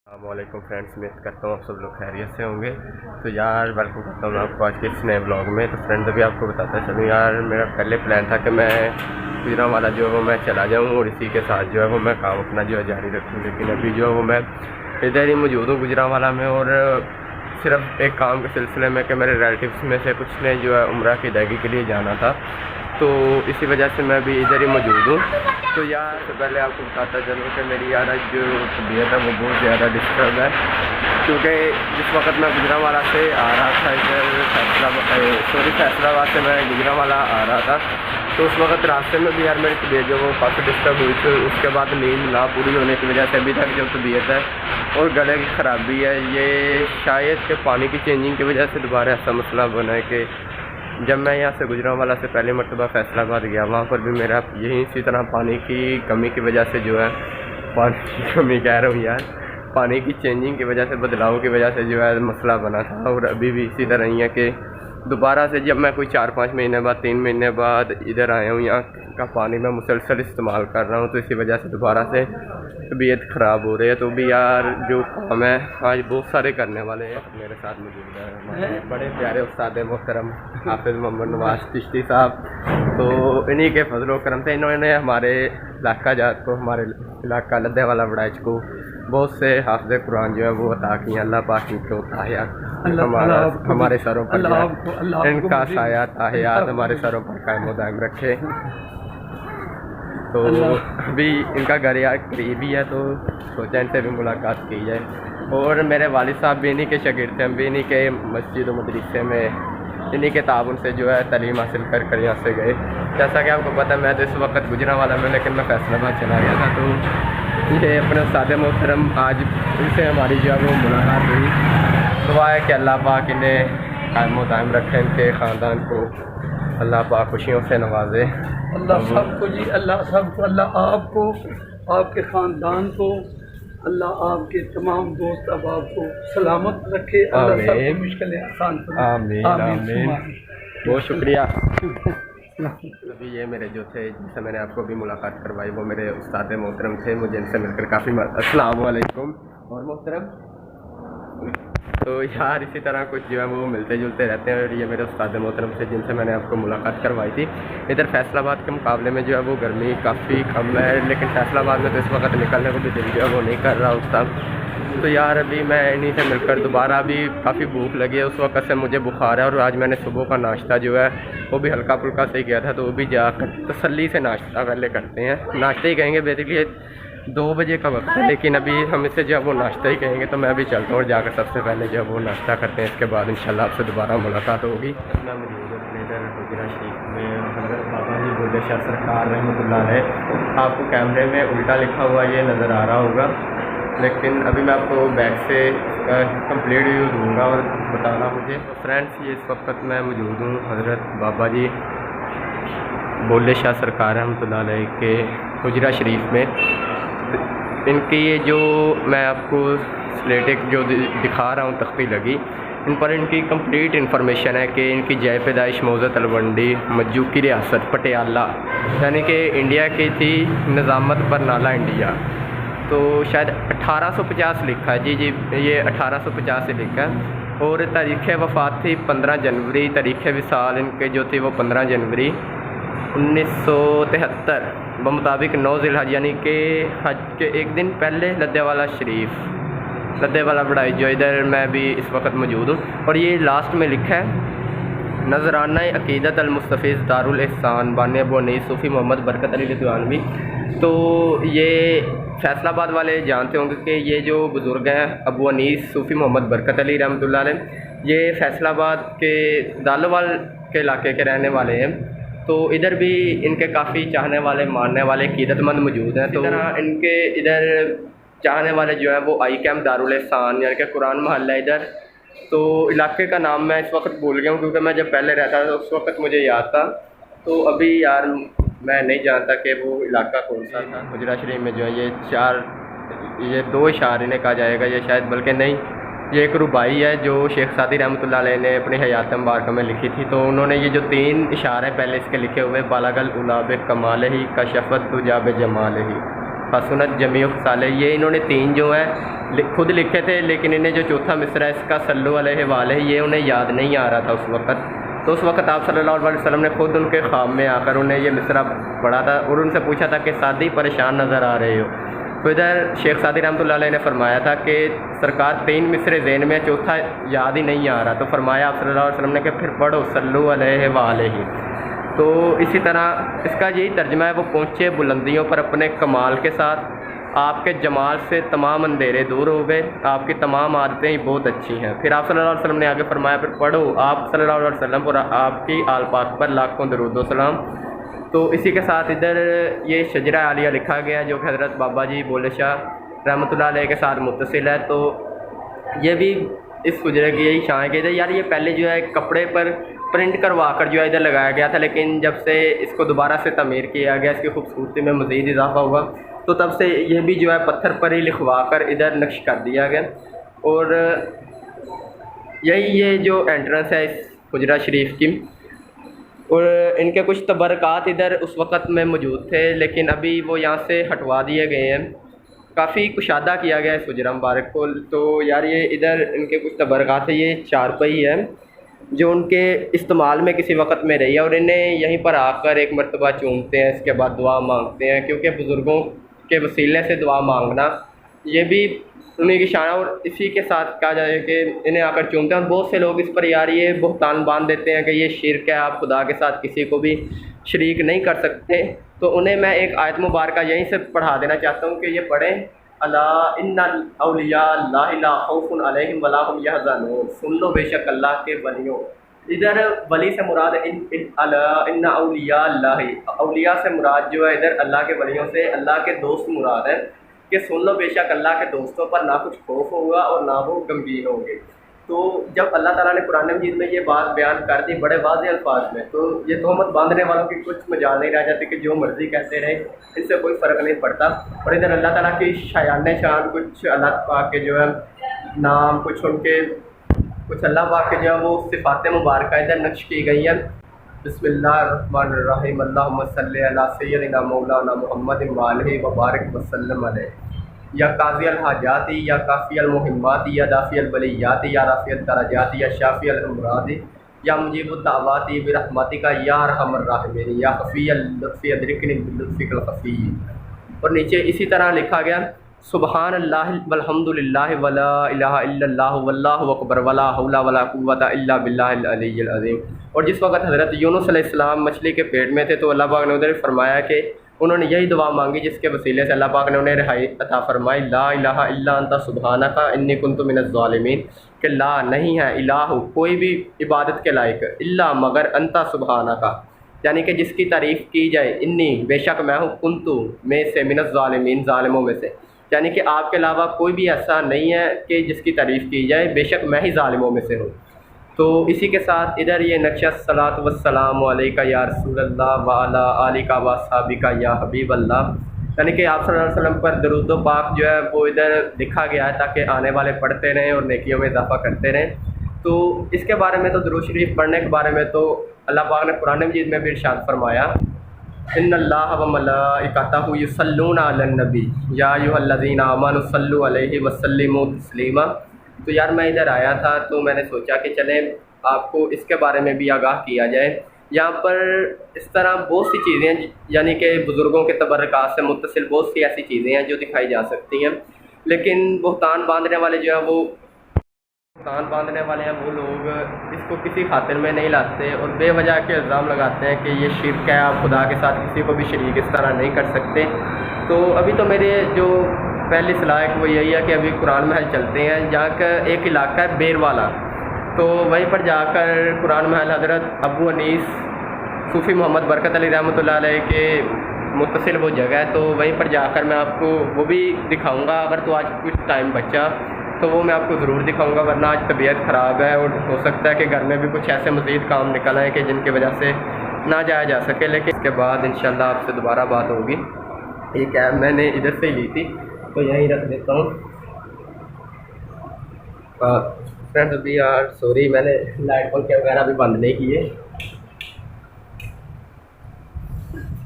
السلام علیکم فرینڈس، امید کرتا ہوں آپ سب لوگ خیریت سے ہوں گے۔ تو یار ویلکم کرتا ہوں میں آپ کو آج کے اس نئے بلاگ میں۔ تو فرینڈز ابھی آپ کو بتاتا چلوں یار، میرا پہلے پلان تھا کہ میں گجرانوالہ جو ہے وہ میں چلا جاؤں اور اسی کے ساتھ جو ہے وہ میں کام اپنا جو ہے جاری رکھوں، لیکن ابھی جو ہے وہ میں ادھر ہی موجود ہوں گجرانوالہ میں، اور صرف ایک کام کے سلسلے میں کہ میرے ریلیٹیوس میں سے کچھ نے جو ہے عمرہ کی ادائیگی کے لیے جانا تھا، تو اسی وجہ سے میں بھی ادھر ہی موجود ہوں۔ تو یار سے پہلے آپ کو بتاتا چلوں کہ میری یار آج جو طبیعت ہے وہ بہت زیادہ ڈسٹرب ہے، کیونکہ جس وقت میں گجرانوالہ سے آ رہا تھا فیصل آباد سے میں گجرانوالہ آ رہا تھا، تو اس وقت راستے میں بھی یار میری طبیعت جو وہ کافی ڈسٹرب ہوئی تھی۔ اس کے بعد نیند نہ پوری ہونے کی وجہ سے ابھی تک جو طبیعت ہے اور گلے کی خرابی ہے، یہ شاید کہ پانی کی چینجنگ کی وجہ سے دوبارہ ایسا مسئلہ بنا ہے کہ جب میں یہاں سے گجرانوالہ سے پہلی مرتبہ فیصل آباد گیا، وہاں پر بھی میرا یہی اسی طرح پانی کی کمی کی وجہ سے جو ہے پانی کی کمی کہہ رہا ہوں یار، پانی کی چینجنگ کی وجہ سے، بدلاؤ کی وجہ سے جو ہے مسئلہ بنا تھا، اور ابھی بھی اسی طرح ہی ہے کہ دوبارہ سے جب میں کوئی 4-5 مہینے بعد 3 مہینے بعد ادھر آیا ہوں، یہاں کا پانی میں مسلسل استعمال کر رہا ہوں، تو اسی وجہ سے دوبارہ سے طبیعت خراب ہو رہی ہے۔ تو بھی یار جو کام ہے آج بہت سارے کرنے والے ہیں، میرے ساتھ موجود ہیں ہمارے بڑے پیارے استاد محترم حافظ محمد نواز چشتی صاحب۔ تو انہی کے فضل و کرم سے انہوں نے ہمارے علاقہ جات کو، ہمارے علاقہ لدھے والا بڑائچ کو بہت سے حافظ قرآن جو ہے وہ عطا کیے۔ اللہ پاک ان کو ہمارے سروں پر ان کا سایہ تاحیات ہمارے سروں پر قائم و دائم رکھے۔ تو ابھی ان کا گھر یار قریب ہی ہے، تو سوچا ان سے بھی ملاقات کی جائے، اور میرے والد صاحب بھی انہی کے شاگرد ہیں، ہم بھی انہی کے مسجد و مدرسے میں انہی کے تعاون سے جو ہے تعلیم حاصل کر یہاں سے گئے۔ جیسا کہ آپ کو پتہ ہے میں تو اس وقت گجرانوالہ میں، لیکن میں فیصل آباد چلا گیا تھا، تو یہ اپنے استاد محترم آج ان سے ہماری جو ہے وہ ملاقات ہوئی۔ دعا ہے کہ اللہ پاک انہیں قائم و دائم رکھے، ان کے خاندان کو اللہ پاک خوشیوں سے نوازے۔ اللہ سب کو جی، اللہ سب کو، اللہ آپ کو، آپ کے خاندان کو، اللہ آپ کے تمام دوست احباب کو سلامت رکھے، اللہ سب کی مشکلیں آسان کرے۔ آمین آمین، بہت شکریہ۔ ابھی یہ میرے جو تھے جن سے میں نے آپ کو بھی ملاقات کروائی وہ میرے استاد محترم تھے، مجھے ان سے مل کر کافی السلام علیکم اور محترم۔ تو یار اسی طرح کچھ جو ہے وہ ملتے جلتے رہتے ہیں، اور یہ میرے استاد محترم سے جن سے میں نے آپ کو ملاقات کروائی تھی۔ ادھر فیصل آباد کے مقابلے میں جو ہے وہ گرمی کافی کم ہے، لیکن فیصل آباد میں تو اس وقت نکلنے کو بھی دل جو ہے وہ نہیں کر رہا ہوتا۔ تو یار ابھی میں انہی سے مل کر دوبارہ ابھی کافی بھوک لگی ہے، اس وقت سے مجھے بخار ہے، اور آج میں نے صبح کا ناشتہ جو ہے وہ بھی ہلکا پھلکا سے ہی کیا تھا، تو وہ بھی جا کر تسلی سے ناشتہ پہلے کرتے ہیں، ناشتہ ہی کہیں گے بیسیکلی 2 بجے کا وقت ہے، لیکن ابھی ہم اسے جب وہ ناشتہ ہی کہیں گے، تو میں ابھی چلتا ہوں اور جا کر سب سے پہلے جب وہ ناشتہ کرتے ہیں، اس کے بعد انشاءاللہ آپ سے دوبارہ ملاقات ہوگی۔ میں موجود ہوں اپنے ادھر حجرہ شریف میں، حضرت بابا جی بلے شاہ سرکار رحمۃ اللہ علیہ، آپ کو کیمرے میں الٹا لکھا ہوا یہ نظر آ رہا ہوگا، لیکن ابھی میں آپ کو بیک سے اس کا کمپلیٹ ویو دوں گا اور بتانا مجھے۔ فرینڈس یہ اس وقت میں موجود ہوں حضرت بابا جی بلے شاہ سرکار رحمۃ اللہ علیہ کے حجرہ شریف میں۔ ان کی یہ جو میں آپ کو سلیٹک جو دکھا رہا ہوں تختی لگی، ان پر ان کی کمپلیٹ انفارمیشن ہے کہ ان کی جائے پیدائش موضع تلونڈی مجو کی ریاست پٹیالہ، یعنی کہ انڈیا کی تھی، نظامت برنالہ انڈیا، تو شاید 1850 لکھا ہے، جی یہ 1850 سے لکھا ہے، اور تاریخ وفات تھی 15 جنوری، تاریخ وصال ان کے جو تھی وہ 15 جنوری 1973 بمطابق 9 ذی الحج، یعنی کہ حج کے ایک دن پہلے لدھے والا شریف، لدھے والا بڑائی جو ادھر میں بھی اس وقت موجود ہوں، اور یہ لاسٹ میں لکھا ہے نذرانہ عقیدت المستفیض دارالاحسان بانی ابو انیس صوفی محمد برکت علی لدھیانوی۔ تو یہ فیصل آباد والے جانتے ہوں گے کہ یہ جو بزرگ ہیں ابو انیس صوفی محمد برکت علی رحمۃ اللہ علیہ، یہ فیصل آباد کے دالوال کے علاقے کے رہنے والے ہیں، تو ادھر بھی ان کے کافی چاہنے والے، ماننے والے، عقیدت مند موجود ہیں۔ تو ان کے ادھر چاہنے والے جو ہیں وہ آئی کیمپ دارالاحسان یعنی کہ قرآن محلہ ادھر، تو علاقے کا نام میں اس وقت بھول گیا ہوں، کیونکہ میں جب پہلے رہتا تھا اس وقت مجھے یاد تھا، تو ابھی یار میں نہیں جانتا کہ وہ علاقہ کون سا تھا۔ حجرہ شریف میں جو ہے یہ 2 اشعار انہیں کہا جائے گا، یہ شاید بلکہ نہیں، یہ ایک ربائی ہے جو شیخ سعدی رحمۃ اللہ علیہ نے اپنی حیات مبارکہ میں لکھی تھی، تو انہوں نے یہ جو 3 اشعار ہیں پہلے اس کے لکھے ہوئے، بالغ العلا بکمالہ کشفت دجا بجمالہ، हसनत जमीउ खसाले, ये इन्होंने 3 जो हैं खुद लिखे थे, लेकिन इन्हें जो चौथा मिसरा है इसका सल्लु अलैहि वालैहि ये उन्हें याद नहीं आ रहा था उस वक़्त। तो उस वक़्त आप सल्लल्लाहु अलैहि वसल्लम ने खुद उनके ख्वाब में आकर उन्हें ये मिसरा पढ़ा था और उनसे पूछा था कि सादी परेशान नज़र आ रहे हो। तो इधर शेख सादी रहमतुल्लाह अलैह ने फरमाया था कि सरकार 3 मिसरे ज़हन में, चौथा याद ही नहीं आ रहा। तो फरमाया आप सल्लल्लाहु अलैहि वसल्लम ने कि फिर पढ़ो सल्लु अलैहि वालैहि। तो इसी तरह इसका यही तर्जमा है, वो पहुँचे बुलंदियों पर अपने कमाल के साथ, आपके जमाल से तमाम अंधेरे दूर हो गए, आपकी तमाम आदतें ही बहुत अच्छी हैं। फिर आप सल्लल्लाहु अलैहि वसल्लम ने आगे फरमाया फिर पढ़ो आप सल्लल्लाहु अलैहि वसल्लम और आपकी आल पाक पर लाखों दरूद व सलाम। तो इसी के साथ इधर ये शजरा आलिया लिखा गया है जो कि हज़रत बाबा जी बोले शाह रहमतुल्लाह अलैह के साथ मुत्तसिल है। तो ये भी इस हुजरे की यही शान है कि इधर यार ये पहले जो है कपड़े पर प्रिंट करवा कर जो है इधर लगाया गया था, लेकिन जब से इसको दोबारा से तमीर किया गया, इसकी खूबसूरती में मज़ीद इजाफा हुआ, तो तब से ये भी जो है पत्थर पर ही लिखवा कर इधर नक्श कर दिया गया। और यही ये जो एंट्रेंस है इस हुजरा शरीफ की, और इनके कुछ तबरकात इधर उस वक़्त में मौजूद थे, लेकिन अभी वो यहाँ से हटवा दिए गए हैं। काफ़ी कुशादा किया गया है इस हुजरा मुबारक को। तो यार ये इधर इनके कुछ तबरकात है, ये चारपाई है जो उनके इस्तेमाल में किसी वक़्त में रही है, और इन्हें यहीं पर आकर एक मरतबा चूमते हैं, इसके बाद दुआ मांगते हैं, क्योंकि बुज़ुर्गों के वसीले से दुआ मांगना ये भी उन्हीं की शान है। और इसी के साथ कहा जाए कि इन्हें आकर चूमते हैं, और बहुत से लोग इस पर यार ये बहतान बांध देते हैं कि ये शिरक है, आप खुदा के साथ किसी को भी शरीक नहीं कर सकते। तो उन्हें मैं एक आयत मुबारक यहीं से पढ़ा देना चाहता हूँ कि ये पढ़ें, अला इन्ना औलिया अल्लाह ला खौफुन अलैहिम वला हुम यहज़नून, सुन लो बेशक अल्लाह के वलियों। इधर वली से मुराद इन्ना औलिया अल्लाह, औलिया से मुराद जो है इधर अल्लाह के वलियों से अल्लाह के दोस्त मुराद है कि सुन लो बेशक अल्लाह के दोस्तों पर ना कुछ खौफ होगा और ना वो गमगीन होंगे। तो जब अल्लाह ताला ने कुरान मजीद में ये बात बयान कर दी बड़े वाज़ेह अल्फाज में, तो ये तहमत बांधने वालों की कुछ मजाल नहीं रह जाती कि जो मर्ज़ी कहते रहे, इससे कोई फ़र्क नहीं पड़ता। और इधर अल्लाह ताला की शायान शान, कुछ अल्लाह पाक के जो है नाम, कुछ उनके कुछ अल्लाह पाक के जो है वो सिफ़ात मुबारक इधर नक्श की गई हैं। बिस्मिल्लाहिर्रहमानिर्रहीम, अल्लाहुम्मा सल्लि अला सय्यदिना मौलाना मुहम्मदिन व आलिहि व बारिक व सल्लम अलैहि, या काज़ी अल हाजाती, या काफ़ी अल मुहिम्माती, या दाफ़ी अल बलियाती, या राफ़ी अल दरजाती, या शाफ़ी अल अमरादी, या मुजीब दावाती बिरहमतिका या अरहमर राहिमीन, या खफ़ी अल लुत्फ़ी अदरिकनी बिलुत्फ़िकल खफ़ी। और नीचे इसी तरह लिखा गया सुबहान अल्लाह वल्हम्दुलिल्लाह वला इलाहा इल्लल्लाह वल्लाहु अकबर वला हौला वला कुव्वता इल्ला बिल्लाहिल अलिय्यिल अज़ीम। और जिस वक़्त हज़रत यूनुस अलैहिस्सलाम मछली के पेट में थे, तो अल्लाह पाक ने उधर फरमाया कि उन्होंने यही दुआ मांगी जिसके वसीले से अल्लाह पाक ने उन्हें रिहाई अता फरमाई, ला इलाहा इल्ला अंता सुबहानका इन्नी कुन्तु मिनज़ ज़ालिमीन, कि ला नहीं है इलाहु कोई भी इबादत के लायक इल्ला मगर अंता सुबहानका, यानी कि जिसकी तारीफ़ की जाए, इन्नी बेशक मैं हूँ, कुन्तु में से, मिनज़ ज़ालिमीन ज़ालिमों में से, यानी कि आपके अलावा कोई भी ऐसा नहीं है कि जिसकी तारीफ़ की जाए, बेशक मैं ही ज़ालिमों में से हूँ। तो इसी के साथ इधर ये नक्शा सलात वस्सलाम अलैका या रसूलल्लाह व अला आलिका व अस्हाबिका या हबीबल्लाह, यानी कि आप सल्लल्लाहु अलैहि वसल्लम पर दरूद व पाक जो है वो इधर लिखा गया है ताकि आने वाले पढ़ते रहें और नेकियों में इजाफा करते रहें। तो इसके बारे में तो दुरूद शरीफ पढ़ने के बारे में तो अल्लाह पाक ने कुरान मजीद में भी इरशाद फरमाया, इन्नल्लाह व मलाइकतहु युसल्लूना अलन नबी या अय्युहल्लज़ीना आमनु सल्लु अलैहि व सल्लिमू तस्लीमा। तो यार मैं इधर आया था तो मैंने सोचा कि चलें आपको इसके बारे में भी आगाह किया जाए। यहाँ पर इस तरह बहुत सी चीज़ें यानी कि बुज़ुर्गों के तबरकात से मुत्तसिल बहुत सी ऐसी चीज़ें हैं जो दिखाई जा सकती हैं, लेकिन बहतान बांधने वाले जो है वो बहतान बांधने वाले हैं वो लोग इसको किसी खातिर में नहीं लाते और बेवजह के इल्ज़ाम लगाते हैं कि ये शिर्क है, आप खुदा के साथ किसी को भी शरीक इस तरह नहीं कर सकते। तो अभी तो मेरे जो पहली सलाह है वो यही है कि अभी कुरान महल चलते हैं, जहाँ का एक इलाका है बेर वाला, तो वहीं पर जाकर कुरान महल हज़रत अबू अनीस सूफ़ी मोहम्मद बरकत अली रहमतुल्लाह अलैह के मुत्तसिल वो जगह है, तो वहीं पर जाकर मैं आपको वो भी दिखाऊंगा। अगर तो आज कुछ टाइम बचा तो वो मैं आपको ज़रूर दिखाऊंगा, वरना आज तबीयत ख़राब है और हो सकता है कि घर में भी कुछ ऐसे मज़ीद काम निकल आए कि जिनकी वजह से ना जाया जा सके, लेकिन इसके बाद इंशाल्लाह आपसे दोबारा बात होगी। ये कैब मैंने इधर से ली थी तो यहीं रख देता हूँ। फ्रेंड्स अभी यार सॉरी मैंने लाइट पंखे वगैरह भी बंद नहीं किए।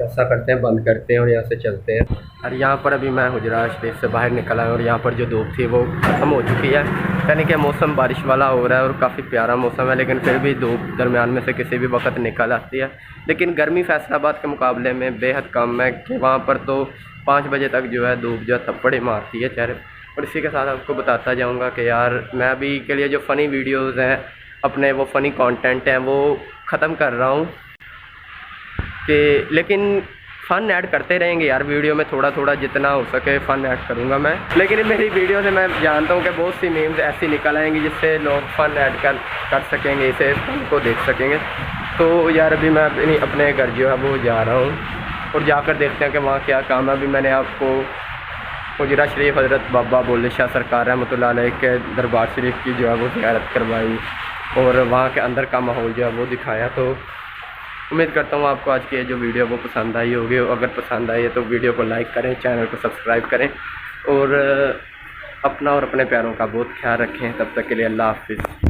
ऐसा करते हैं, बंद करते हैं और यहाँ से चलते हैं। और यहाँ पर अभी मैं हुजरा शरीफ से बाहर निकला हूँ और यहाँ पर जो धूप थी वो ख़त्म हो चुकी है, यानी कि मौसम बारिश वाला हो रहा है और काफ़ी प्यारा मौसम है, लेकिन फिर भी धूप दरमियान में से किसी भी वक्त निकल आती है। लेकिन गर्मी फैसलाबाद के मुकाबले में बेहद कम है कि वहाँ पर तो 5 बजे तक जो है धूप जो है थप्पड़े मारती है चेहरे। और इसी के साथ आपको बताता जाऊँगा कि यार मैं अभी के लिए जो फ़नी वीडियोज़ हैं अपने, वो फ़नी कंटेंट हैं वो ख़त्म कर रहा हूँ कि, लेकिन फ़न ऐड करते रहेंगे यार वीडियो में, थोड़ा थोड़ा जितना हो सके फ़न ऐड करूँगा मैं। लेकिन मेरी वीडियो से मैं जानता हूँ कि बहुत सी मीम्स ऐसी निकल आएंगी जिससे लोग फ़न ऐड कर सकेंगे, इसे फ़न को देख सकेंगे। तो यार अभी मैं अपने घर जो है वो जा रहा हूँ और जाकर देखते हैं कि वहाँ क्या काम है। अभी मैंने आपको हुजरा शरीफ हज़रत बाबा बुल्ले शाह सरकार रहमतुल्लाह अलैह के दरबार शरीफ की जो है वो ज़ियारत करवाई और वहाँ के अंदर का माहौल जो है वो दिखाया। तो उम्मीद करता हूँ आपको आज की जो वीडियो वो पसंद आई होगी। अगर पसंद आई है तो वीडियो को लाइक करें, चैनल को सब्सक्राइब करें और अपना और अपने प्यारों का बहुत ख्याल रखें। तब तक के लिए अल्लाह हाफ़िज़।